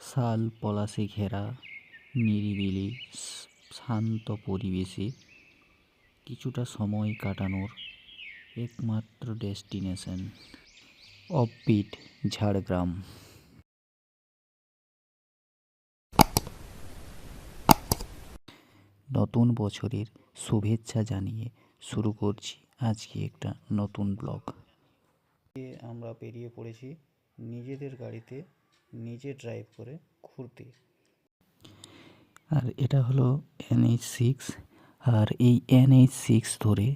শাল পলাশে ঘেরা নিরিবিলি শান্ত পরিবেশে কিছুটা সময় কাটানোর একমাত্র ডেস্টিনেশন অফবিট ঝাড়গ্রাম। নতুন বছরের শুভেচ্ছা জানিয়ে শুরু করছি আজকে একটা নতুন ব্লগ। আমরা বেরিয়ে পড়েছি নিজেদের গাড়িতে নিজে ড্রাইভ করে ঘুরতে। আর এটা হলো NH6, আর এই NH6 ধরে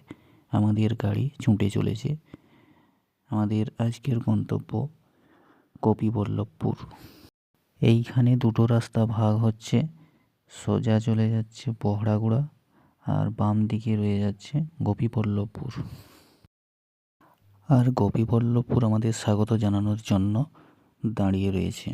আমাদের গাড়ি ছুটে চলেছে। আমাদের আজকের গন্তব্য গোপীবল্লভপুর। এইখানে দুটো রাস্তা ভাগ হচ্ছে, সোজা চলে যাচ্ছে বহড়াগুড়া আর বাম দিকে রয়ে যাচ্ছে গোপীবল্লভপুর। আর গোপীবল্লভপুর আমাদের স্বাগত জানানোর জন্য দাঁড়িয়ে রয়েছে।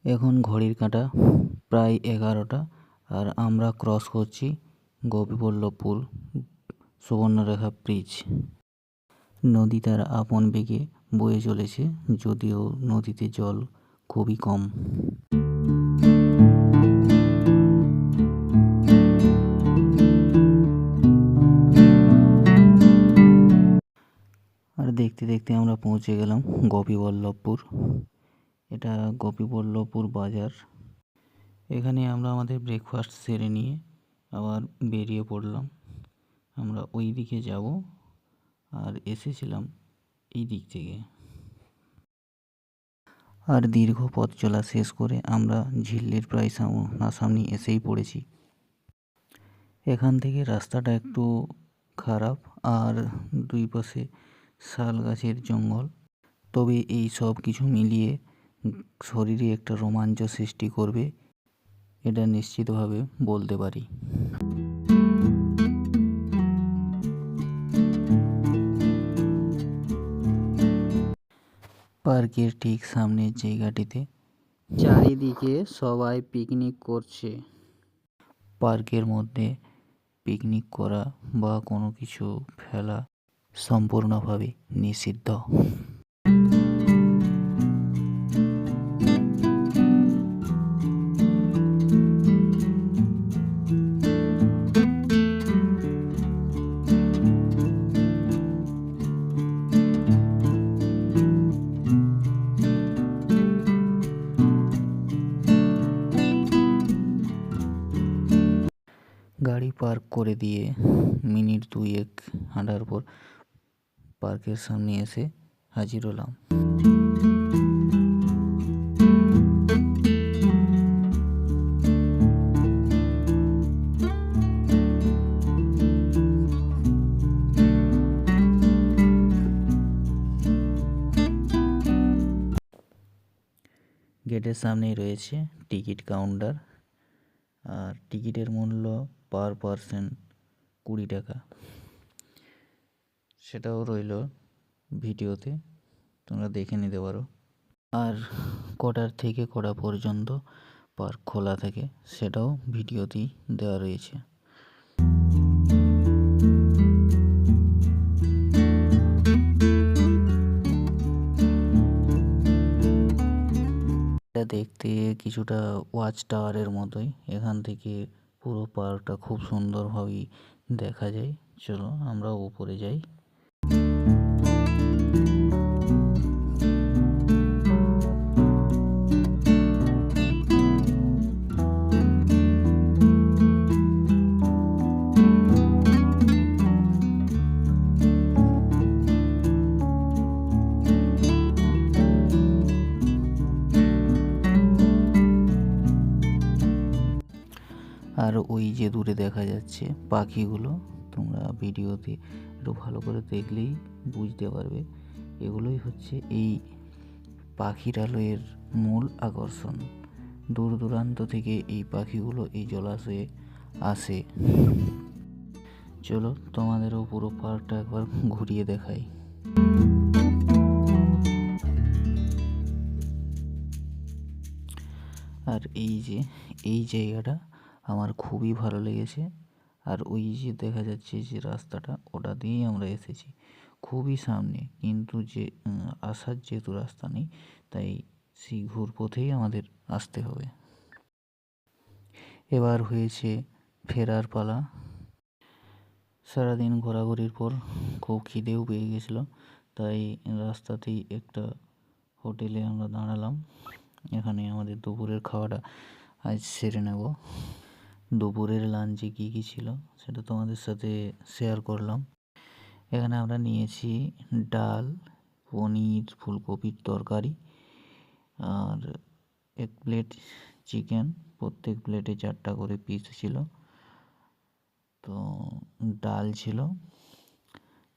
এখন ঘড়ির কাঁটা প্রায় 11টা, আর আমরা ক্রস করছি গোপীবল্লভপুর সুবর্ণরেখা ব্রিজ। নদী তার আপন বেগে বয়ে চলেছে, যদিও নদীতে জল খুবই কম। আর দেখতে দেখতে আমরা পৌঁছে গেলাম গোপীবল্লভপুর। এটা গোপীবল্লভপুর বাজার। এখানে আমরা আমাদের ব্রেকফাস্ট সেরে নিয়ে আবার বেরিয়ে পড়লাম। আমরা ওই দিকে যাব, আর এসেছিলাম এই দিক থেকে। আর দীর্ঘ পথ চলা শেষ করে আমরা ঝিল্লির প্রায় সামনাসামনি এসেই পড়েছি। এখান থেকে রাস্তাটা একটু খারাপ, আর দুই পাশে শাল গাছের জঙ্গল। তবে এই সব কিছু মিলিয়ে শরীরে একটা রোমাঞ্চ সৃষ্টি করবে, এটা নিশ্চিতভাবে বলতে পারি। পার্কের ঠিক সামনের জায়গাটিতে চারিদিকে সবাই পিকনিক করছে। পার্কের মধ্যে পিকনিক করা বা কোনো কিছু ফেলা সম্পূর্ণভাবে নিষিদ্ধ। গাড়ি পার্ক করে দিয়ে মিনিট 2-1 হাঁটার পর পার্কের সামনে এসে হাজির হলাম। গেটের সামনেই রয়েছে টিকিট কাউন্টার, আর টিকিটের মূল্য পার পারসন 20 টাকা। সেটাও রইল ভিডিওতে, তোমরা দেখে নিতে পারো। আর কটার থেকে কটা পর্যন্ত পার্ক খোলা থাকে সেটাও ভিডিওতেই দেওয়া রয়েছে। এটা দেখতে কিছুটা ওয়াচ টাওয়ারের মতোই। এখান থেকে পুরো পার্কটা খুব সুন্দরভাবেই দেখা যায়। চলো আমরা উপরে যাই। আর ওই যে দূরে দেখা যাচ্ছে পাখিগুলো, তোমরা ভিডিওতে একটু ভালো করে দেখলেই বুঝতে পারবে। এগুলোই হচ্ছে এই পাখিরালয়ের মূল আকর্ষণ। দূর দূরান্ত থেকে এই পাখিগুলো এই জলাশয়ে আসে। চলো তোমাদেরও পুরো পার্কটা একবার ঘুরিয়ে দেখাই। আর এই যে এই জায়গাটা আমার খুবই ভালো লেগেছে। আর ওই যে দেখা যাচ্ছে যে রাস্তাটা, ওটা দিয়েই আমরা এসেছি, খুবই সামনে, কিন্তু যে আসার যেহেতু রাস্তা নেই, তাই সেই ঘুরপথেই আমাদের আসতে হবে। এবার হয়েছে ফেরার পালা। সারাদিন ঘোরাঘুরির পর খুব খিদেও পেয়ে গেছিলো, তাই রাস্তাতেই একটা হোটেলে আমরা দাঁড়ালাম। এখানে আমাদের দুপুরের খাওয়াটা আজ সেরে নেব। দুপুরের লাঞ্চে কী কী ছিল সেটা তোমাদের সাথে শেয়ার করলাম। এখানে আমরা নিয়েছি ডাল, পনির, ফুলকপির তরকারি আর এক প্লেট চিকেন। প্রত্যেক প্লেটে 4টা করে পিস ছিল। তো ডাল ছিল,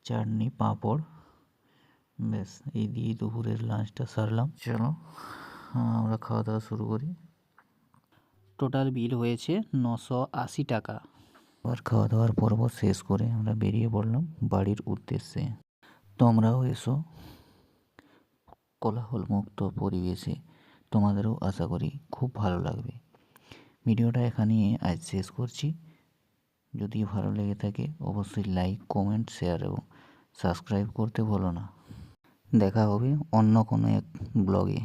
চাটনি, পাঁপড়, ব্যাস এই দিয়েই দুপুরের লাঞ্চটা সারলাম। চলো আমরা খাওয়া দাওয়া শুরু করি। টোটাল বিল হয়েছে 980 টাকা। আবার খাওয়া দাওয়ার পর্ব শেষ করে আমরা বেরিয়ে পড়লাম বাড়ির উদ্দেশ্যে। তোমরাও এসো কোলাহলমুক্ত পরিবেশে, তোমাদেরও আশা করি খুব ভালো লাগবে। ভিডিওটা এখানেই আজ শেষ করছি। যদি ভালো লেগে থাকে অবশ্যই লাইক, কমেন্ট, শেয়ার এবং সাবস্ক্রাইব করতে ভুলো না। দেখা হবে অন্য কোনো এক ব্লগে।